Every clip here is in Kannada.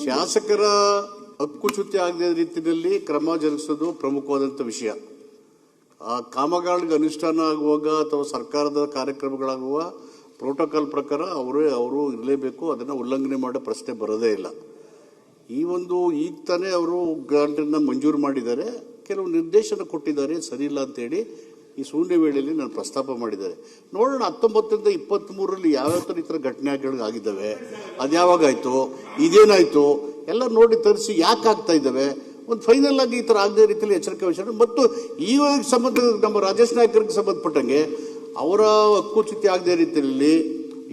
ಶಾಸಕರ ಹಕ್ಕುಚ್ಯುತಿ ಆಗದ ರೀತಿಯಲ್ಲಿ ಕ್ರಮ ಜರುಗಿಸೋದು ಪ್ರಮುಖವಾದಂಥ ವಿಷಯ. ಆ ಕಾಮಗಾರಿಗೆ ಅನುಷ್ಠಾನ ಆಗುವಾಗ ಅಥವಾ ಸರ್ಕಾರದ ಕಾರ್ಯಕ್ರಮಗಳಾಗುವ ಪ್ರೋಟೋಕಾಲ್ ಪ್ರಕಾರ ಅವರು ಇರಲೇಬೇಕು. ಅದನ್ನು ಉಲ್ಲಂಘನೆ ಮಾಡೋ ಪ್ರಶ್ನೆ ಬರೋದೇ ಇಲ್ಲ. ಈಗ ತಾನೇ ಅವರು ಗ್ರಾಂಟನ್ನು ಮಂಜೂರು ಮಾಡಿದ್ದಾರೆ, ಕೆಲವು ನಿರ್ದೇಶನ ಕೊಟ್ಟಿದ್ದಾರೆ, ಸರಿ ಇಲ್ಲ ಅಂತೇಳಿ ಈ ಶೂನ್ಯ ವೇಳೆಯಲ್ಲಿ ನಾನು ಪ್ರಸ್ತಾಪ ಮಾಡಿದ್ದಾರೆ. ನೋಡೋಣ 19ರಿಂದ 23ರಲ್ಲಿ ಯಾವ್ಯಾವ ಥರ ಈ ಥರ ಘಟನೆಗಳಾಗಿದ್ದಾವೆ, ಅದ್ಯಾವಾಗಾಯಿತು, ಇದೇನಾಯಿತು ಎಲ್ಲ ನೋಡಿ ತರಿಸಿ ಯಾಕೆ ಆಗ್ತಾ ಇದ್ದಾವೆ, ಒಂದು ಫೈನಲ್ ಆಗಿ ಈ ಥರ ಆಗದೇ ರೀತಿಯಲ್ಲಿ ಎಚ್ಚರಿಕೆ ವಹಿಸೋಣ. ಮತ್ತು ಈ ಸಂಬಂಧ ನಮ್ಮ ರಾಜೇಶ್ ನಾಯ್ಕರಿಗೆ ಸಂಬಂಧಪಟ್ಟಂಗೆ ಅವರ ಹಕ್ಕುಚ್ಯುತಿ ಆಗದೇ ರೀತಿಯಲ್ಲಿ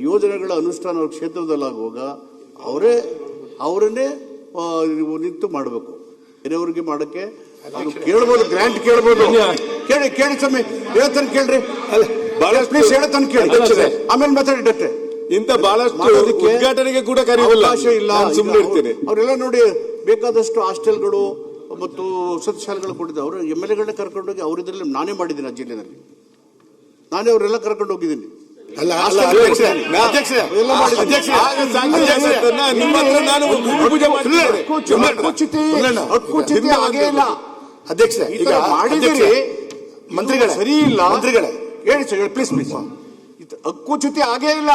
ಯೋಜನೆಗಳ ಅನುಷ್ಠಾನ ಕ್ಷೇತ್ರದಲ್ಲಾಗುವಾಗ ಅವರನ್ನೇ ನಿಂತು ಮಾಡಬೇಕು. ಬೇರೆಯವ್ರಿಗೆ ಮಾಡೋಕ್ಕೆ ಕೇಳ್ಬೋದು, ಗ್ರಾಂಟ್ ಕೇಳ್ಬೋದು. ಕೇಳಿ ಸಮಯ ಹೇಳ್ತಾನೆ ಕೇಳ್ರಿ, ಪ್ಲೀಸ್ ಹೇಳ್ತಾನೆ ಕೇಳಿ, ಆಮೇಲೆ ಮಾತಾಡಿಟ್ಟೆ. ಇಂಥ ಬಹಳಷ್ಟು ಉದ್ಘಾಟನೆಗೆ ಕೂಡ ಅವಕಾಶ ಇಲ್ಲ. ಸುಮ್ಮನೆ ಇರ್ತೀನಿ. ಅವರೆಲ್ಲ ನೋಡಿ ಬೇಕಾದಷ್ಟು ಹಾಸ್ಟೆಲ್ಗಳು ಮತ್ತು ವಸತಿ ಶಾಲೆಗಳು ಕೊಟ್ಟಿದ್ದೆ. ಅವರು MLA ಕರ್ಕೊಂಡೋಗಿ ಅವರಿದ್ರಲ್ಲಿ ನಾನೇ ಮಾಡಿದ್ದೀನಿ. ಆ ಜಿಲ್ಲೆಯಲ್ಲಿ ನಾನೇ ಅವರೆಲ್ಲ ಕರ್ಕೊಂಡು ಹೋಗಿದ್ದೀನಿ. ಮಂತ್ರಿಗಳೇ ಸರಿ ಇಲ್ಲ, ಹೇಳಿ ಪ್ಲೀಸ್. ಹಕ್ಕುಚ್ಯುತಿ ಆಗೇ ಇಲ್ಲ.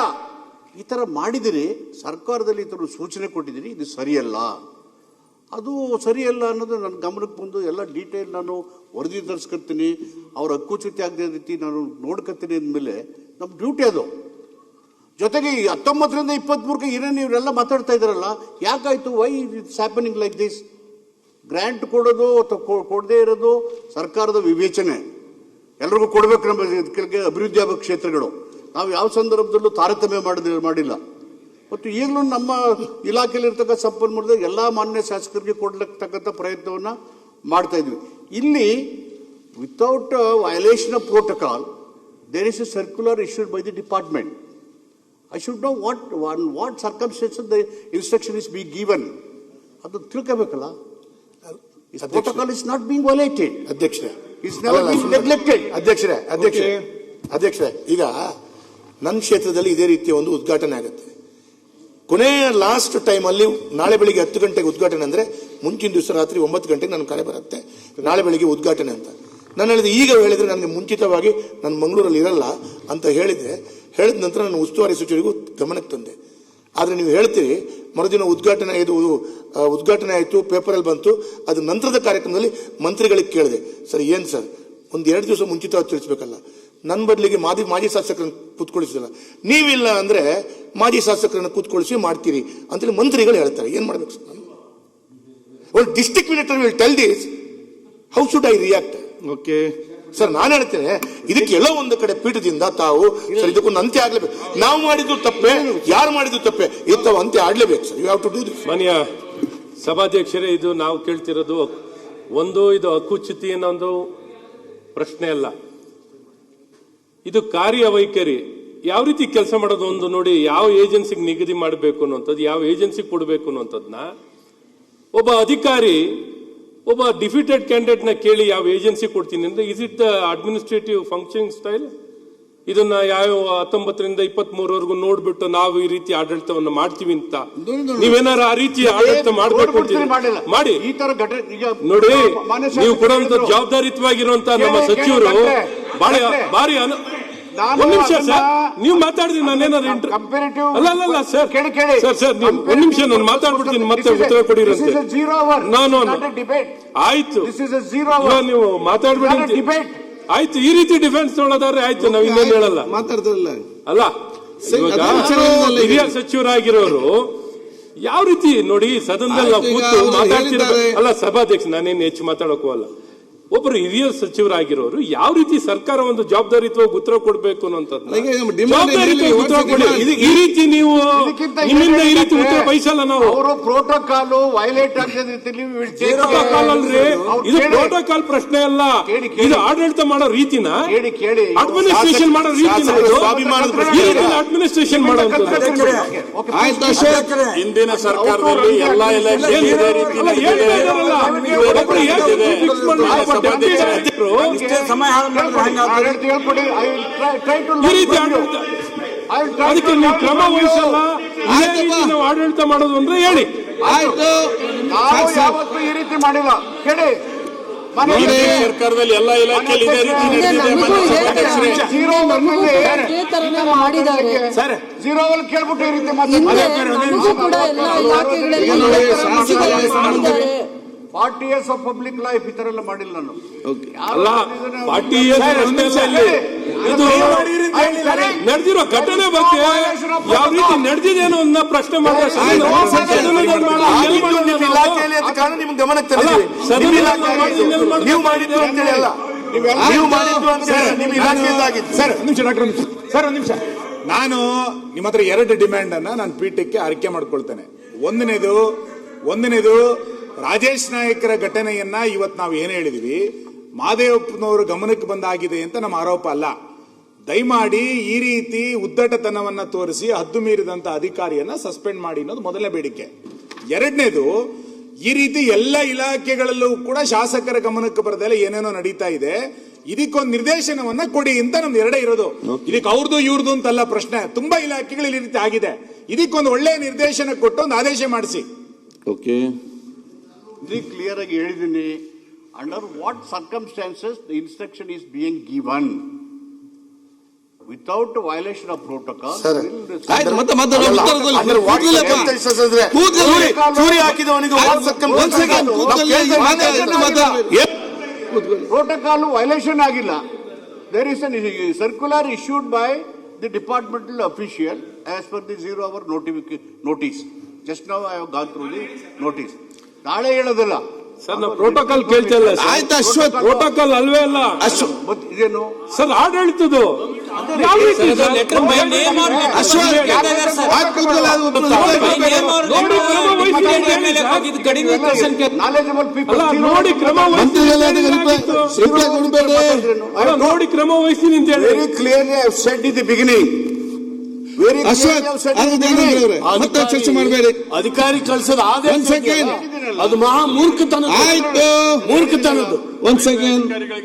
ಈ ತರ ಮಾಡಿದಿರಿ, ಸರ್ಕಾರದಲ್ಲಿ ಈ ತರ ಸೂಚನೆ ಕೊಟ್ಟಿದ್ದೀರಿ, ಇದು ಸರಿಯಲ್ಲ, ಅದು ಸರಿಯಲ್ಲ ಅನ್ನೋದು ನನ್ನ ಗಮನಕ್ಕೆ ಬಂದು ಎಲ್ಲ ಡೀಟೇಲ್ ನಾನು ವರದಿ ತರಿಸ್ಕೊತೀನಿ. ಅವ್ರ ಹಕ್ಕುಚ್ಯುತಿ ಆಗದ ರೀತಿ ನಾನು ನೋಡ್ಕೊತೀನಿ ಅಂದಮೇಲೆ ನಮ್ಮ ಡ್ಯೂಟಿ ಅದು. ಜೊತೆಗೆ 19ರಿಂದ 23ಕ್ಕೆ ಏನೇನು ಇವರೆಲ್ಲ ಮಾತಾಡ್ತಾ ಇದ್ದಾರಲ್ಲ, ಯಾಕಾಯ್ತು, why it's happening like this? Grant ಕೊಡೋದು ಅಥವಾ ಕೊಡದೇ ಇರೋದು ಸರ್ಕಾರದ ವಿವೇಚನೆ. ಎಲ್ರಿಗೂ ಕೊಡಬೇಕು. ನಮ್ಮ ಕೆಳಗೆ ಅಭಿವೃದ್ಧಿ ಆಗೋ ಕ್ಷೇತ್ರಗಳು ನಾವು ಯಾವ ಸಂದರ್ಭದಲ್ಲೂ ತಾರತಮ್ಯ ಮಾಡಿಲ್ಲ. ಮತ್ತು ಈಗಲೂ ನಮ್ಮ ಇಲಾಖೆಯಲ್ಲಿರ್ತಕ್ಕ ಸಂಪನ್ಮೂಲದ ಎಲ್ಲ ಮಾನ್ಯ ಶಾಸಕರಿಗೆ ಕೊಡ್ಲಿಕ್ಕಂಥ ಪ್ರಯತ್ನವನ್ನು ಮಾಡ್ತಾ ಇದ್ವಿ. ಇಲ್ಲಿ without violation of protocol there is a circular issued by the department. I should know what circumstances the instruction is being given. ಅದು ತಿಳ್ಕೋಬೇಕಲ್ಲ. Protocol is not being violated. ಅಧ್ಯಕ್ಷರೇ, It's never been neglected. ಅಧ್ಯಕ್ಷರೇ, ಈಗ ನನ್ನ ಕ್ಷೇತ್ರದಲ್ಲಿ ಇದೇ ರೀತಿಯ ಒಂದು ಉದ್ಘಾಟನೆ ಆಗುತ್ತೆ. ಕೊನೆಯ ಲಾಸ್ಟ್ ಟೈಮಲ್ಲಿ ನಾಳೆ ಬೆಳಿಗ್ಗೆ 10 ಗಂಟೆಗೆ ಉದ್ಘಾಟನೆ ಅಂದರೆ ಮುಂಚಿನ ದಿವಸ ರಾತ್ರಿ 9 ಗಂಟೆಗೆ ನನ್ನ ಕರೆ ಬರುತ್ತೆ, ನಾಳೆ ಬೆಳಿಗ್ಗೆ ಉದ್ಘಾಟನೆ ಅಂತ. ನಾನು ಹೇಳಿದೆ, ಈಗ ಹೇಳಿದ್ರೆ ನನಗೆ ಮುಂಚಿತವಾಗಿ ನಾನು ಮಂಗಳೂರಲ್ಲಿ ಇರಲ್ಲ ಅಂತ ಹೇಳಿದ ನಂತರ ನಾನು ಉಸ್ತುವಾರಿ ಸಚಿವರಿಗೂ ಗಮನಕ್ಕೆ ತಂದೆ. ಆದರೆ ನೀವು ಹೇಳ್ತೀರಿ ಮರುದಿನ ಉದ್ಘಾಟನೆ ಆಯಿತು, ಪೇಪರಲ್ಲಿ ಬಂತು, ಅದು ನಂತರದ ಕಾರ್ಯಕ್ರಮದಲ್ಲಿ ಮಂತ್ರಿಗಳಿಗೆ ಕೇಳಿದೆ. ಸರ್ ಏನು ಸರ್, ಒಂದು 2 ದಿವಸ ಮುಂಚಿತವಾಗಿ ತಿಳಿಸ್ಬೇಕಲ್ಲ, ನನ್ನ ಬದಲಿಗೆ ಮಾಜಿ ಶಾಸಕರನ್ನು ಕೂತ್ಕೊಳಿಸಿಲ್ಲ, ನೀವಿಲ್ಲ ಅಂದರೆ ಮಾಜಿ ಶಾಸಕರನ್ನು ಕೂತ್ಕೊಳಿಸಿ ಮಾಡ್ತೀರಿ ಅಂತೇಳಿ ಮಂತ್ರಿಗಳು ಹೇಳ್ತಾರೆ. ಏನು ಮಾಡಬೇಕು ಸರ್? ನಾನು ಒಂದು district minister will tell this, how should I react? Okay sir, ನಾನು ಹೇಳ್ತೇನೆ, ಇದಕ್ಕೆ ಎಲ್ಲೋ ಒಂದು ಕಡೆ ಪೀಠದಿಂದ ತಾವು ಸರ್ ಇದಕ್ಕೊಂದು ಅಂತ್ಯ ಆಗ್ಲೇಬೇಕು. ನಾವು ಮಾಡಿದ್ದು ತಪ್ಪೆ, ಯಾರು ಮಾಡಿದ್ದು ತಪ್ಪೆ, ತಾವು ಅಂತ್ಯ ಆಗ್ಲೇಬೇಕು sir. You have to do this. ಮಾನ್ಯ ಸಭಾಧ್ಯಕ್ಷರೇ, ಇದು ನಾವು ಕೇಳ್ತಿರೋದು ಇದು ಹಕ್ಕುಚ್ಯುತಿ ಅನ್ನೋ ಒಂದು ಪ್ರಶ್ನೆ ಅಲ್ಲ, ಇದು ಕಾರ್ಯವೈಖರಿ. ಯಾವ ರೀತಿ ಕೆಲಸ ಮಾಡೋದು ಒಂದು ನೋಡಿ, ಯಾವ ಏಜೆನ್ಸಿಗೆ ನಿಗದಿ ಮಾಡಬೇಕು ಅನ್ನೋಂಥದ್ದು, ಯಾವ ಏಜೆನ್ಸಿಗೆ ಕೊಡಬೇಕು ಅನ್ನೋಂಥದ್ದನ್ನ ಒಬ್ಬ ಅಧಿಕಾರಿ ಒಬ್ಬ ಡಿಫೀಟೆಡ್ ಕ್ಯಾಂಡಿಡೇಟ್ ನ ಕೇಳಿ ಯಾವ ಏಜೆನ್ಸಿ ಕೊಡ್ತೀನಿ ಅಂದ್ರೆ, is it the administrative functioning style? ಇದನ್ನ ಯಾವ 19ರಿಂದ 23ವರೆಗೂ ನೋಡ್ಬಿಟ್ಟು ನಾವು ಈ ರೀತಿ ಆಡಳಿತವನ್ನು ಮಾಡ್ತೀವಿ ಅಂತ ನೀವೇನಾರ ಆ ರೀತಿ ಆಡಳಿತ ಮಾಡ್ಬೇಕು ಮಾಡಿ ನೋಡಿ. ನೀವು ಕೊಡುವಂತ ಜವಾಬ್ದಾರಿಯುತವಾಗಿರುವಂತ ನಮ್ಮ ಸಚಿವರು ಭಾರಿ ಒಂದ್ ನಿಮಿಷ ಸರ್, ನೀವು ಮಾತಾಡಿದ್ರಿ, ನಾನೇನಾದ್ರು ಅಲ್ಲ ಸರ್, ಸರ್ ನೀವು ಒಂದ್ ನಿಮಿಷ ನಾನು ಮಾತಾಡ್ಬಿಡ್ತೀನಿ, ಮತ್ತೆ ಉತ್ತರ ಕೊಡಿರಂತೆ. ಆಯ್ತು, ನೀವು ಮಾತಾಡ್ಬಿಡಿ. ಆಯ್ತು, ಈ ರೀತಿ ಡಿಫೆನ್ಸ್ ನೋಡೋದಾದ್ರೆ ಆಯ್ತು, ನಾವ್ ಇನ್ನೇನು ಹೇಳಲ್ಲ. ಮಾತಾಡ್ತಾರಲ್ಲ ಅಲ್ಲ, ಹಿರಿಯ ಸಚಿವರಾಗಿರೋರು ಯಾವ ರೀತಿ ನೋಡಿ ಸದನದಲ್ಲಿ ನಾವು ಕೂತು ಮಾತಾಡ್ತಿರೋ ಅಲ್ಲ, ಸಭಾಧ್ಯಕ್ಷ ನಾನೇನು ಹೆಚ್ಚು ಮಾತಾಡೋಕ್ಕೂ ಅಲ್ಲ. ಒಬ್ಬರು ಹಿರಿಯ ಸಚಿವರಾಗಿರೋರು ಯಾವ ರೀತಿ ಸರ್ಕಾರ ಒಂದು ಜವಾಬ್ದಾರಿತ್ವ ಉತ್ತರ ಕೊಡಬೇಕು ಅನ್ನೋಂಥದ್ದು ಉತ್ತರ ಕೊಡಿ. ಈ ರೀತಿ ನೀವು ನಿಮ್ಮಿಂದ ಈ ರೀತಿ ಉತ್ತರ ಬಯಸಲ್ಲ ನಾವು. ಅವರು ಪ್ರೋಟೋಕಾಲ್ ವೈಲೇಟ್ ಆಗದ ಪ್ರೋಟೋಕಾಲ್ ಅಲ್ರಿ, ಇದು ಪ್ರೋಟೋಕಾಲ್ ಪ್ರಶ್ನೆ ಅಲ್ಲ, ಇದು ಆಡಳಿತ ಮಾಡೋ ರೀತಿನ, ಅಡ್ಮಿನಿಸ್ಟ್ರೇಷನ್ ಮಾಡೋ ರೀತಿನ, ಅಡ್ಮಿನಿಸ್ಟ್ರೇಷನ್ ಮಾಡುವಂಥದ್ದು. ಹಿಂದಿನ ಸರ್ಕಾರದಲ್ಲಿ ಎಲ್ಲ ಅದಕ್ಕೆ ನೀವು ಕ್ರಮ ವಹಿಸಲ್ಲ, ನಾವು ಆಡಳಿತ ಮಾಡೋದು ಅಂದ್ರೆ ಹೇಳಿ. ರಾತ್ರಿ ಮಾಡಿಲ್ಲ ಕೇಳಿ. ಸರ್ಕಾರದಲ್ಲಿ ಎಲ್ಲ ಇಲಾಖೆಯಲ್ಲಿ ಇದೇ ರೀತಿ ನಡೆದಿದೆ. ಜೀರೋ ಇದೇ ತರನೇ ಮಾಡಿದ್ದಾರೆ. ಜೀರೋ ಅಲ್ಲಿ ಕೇಳ್ಬಿಟ್ಟು ಈ ರೀತಿ ನಮಗೂ ಕೂಡ ಎಲ್ಲ ಇಲಾಖೆಗಳಲ್ಲಿ ಇದೇ ತರ ಮಾಡಿದ್ದಾರೆ. 40 years of public life ಈ ತರ ಎಲ್ಲ ಮಾಡಿಲ್ಲ ನಾನು. ಅಲ್ಲ 40 years ಇದು ನಡೆದಿರೋ ಘಟನೆ ಬಗ್ಗೆ ಯಾವ ರೀತಿ ನಡೆದಿದೇನೋ ಅನ್ನೋ ಪ್ರಶ್ನೆ ಮಾಡಿದ್ರೆ ಇಲಾಖೆಯಲ್ಲಿ ಅಂತ ಕಾರಣ ನಿಮ್ಗೆ ಗಮನಕ್ಕೆ ತಂದಿದ್ದೀವಿ. ನೀವು ಮಾಡಿದ್ದು ಅಂತೇಳಿ ಅಲ್ಲ, ನೀವು ಮಾಡಿದ್ದು ಅಂತ ನಿಮ್ಮ ಇಲಾಖೆಯಿಂದಾಗಿತ್ತು. ಸರ್ ಒಂದು ನಿಮಿಷ ನಾನು ನಿಮ್ಮ ಹತ್ರ 2 ಡಿಮ್ಯಾಂಡ್ ಅನ್ನ ನಾನು ಪೀಠಕ್ಕೆ ಆಯ್ಕೆ ಮಾಡ್ಕೊಳ್ತೇನೆ. ಒಂದನೇದು ರಾಜೇಶ್ ನಾಯಕರ ಘಟನೆಯನ್ನ ಇವತ್ತು ನಾವು ಏನ್ ಹೇಳಿದೀವಿ, ಮಹದೇವಪ್ಪನವರು ಗಮನಕ್ಕೆ ಬಂದಾಗಿದೆ ಅಂತ ನಮ್ಮ ಆರೋಪ ಅಲ್ಲ. ದಯಮಾಡಿ ಈ ರೀತಿ ಉದ್ದಟತನವನ್ನ ತೋರಿಸಿ ಹದ್ದು ಮೀರಿದಂತ ಅಧಿಕಾರಿಯನ್ನ ಸಸ್ಪೆಂಡ್ ಮಾಡಿ ಅನ್ನೋದು ಮೊದಲನೇ ಬೇಡಿಕೆ. ಎರಡನೇದು, ಈ ರೀತಿ ಎಲ್ಲ ಇಲಾಖೆಗಳಲ್ಲೂ ಕೂಡ ಶಾಸಕರ ಗಮನಕ್ಕೆ ಬರದಲ್ಲ ಏನೇನೋ ನಡೀತಾ ಇದೆ, ಇದಕ್ಕೊಂದು ನಿರ್ದೇಶನವನ್ನ ಕೊಡಿ ಅಂತ ನಮ್ದು ಎರಡೇ ಇರೋದು. ಇದಕ್ಕೆ ಅವ್ರದ್ದು ಇವ್ರದ್ದು ಅಂತಲ್ಲ ಪ್ರಶ್ನೆ. ತುಂಬಾ ಇಲಾಖೆಗಳು ಈ ರೀತಿ ಆಗಿದೆ, ಇದಕ್ಕೊಂದು ಒಳ್ಳೆ ನಿರ್ದೇಶನ ಕೊಟ್ಟು ಒಂದು ಆದೇಶ ಮಾಡಿಸಿ. ಓಕೆ, ಕ್ಲಿಯರ್ ಆಗಿ ಹೇಳಿದ್ದೀನಿ. Under what circumstances the instruction is being given without violation of protocol. ಚೂರಿ ಹಾಕಿದವನಿಗೆ ಪ್ರೋಟೋಕಾಲ್ ವೈಲೇಷನ್ ಆಗಿಲ್ಲ. There is an circular issued by the departmental official as per the 0 hour notice. Just now I have gone through the notice. ನಾಳೆ ಹೇಳೋದಿಲ್ಲ ಸರ್, ನಾವು ಪ್ರೋಟೋಕಾಲ್ ಕೇಳ್ತಲ್ಲ. ಪ್ರೋಟೋಕಾಲ್ ಅಲ್ವೇ ಅಲ್ಲ ಇದೇನು ಸರ್, ಆಡಳಿತದ್ದು ಯಾವ ರೀತಿ ನಾಲೆಜಬಲ್ ಪೀಪಲ್ ನೋಡಿ ಕ್ರಮ ನೋಡಿ ಕ್ರಮ ವಹಿಸಿ ಅಂತ ಹೇಳಿ very clearly I said in the beginning. ಮತ್ತೆ ಚರ್ಚೆ ಮಾಡಬೇಡಿ. ಅಧಿಕಾರಿ ಕಳಿಸೋದು ಆದೇಶ ಸೆಕೆಂಡ್ ಅದು ಮಹಾ ಮೂರ್ಖತನ. ಆಯ್ತು, ಮೂರ್ಖತನದ್ದು. 1 second.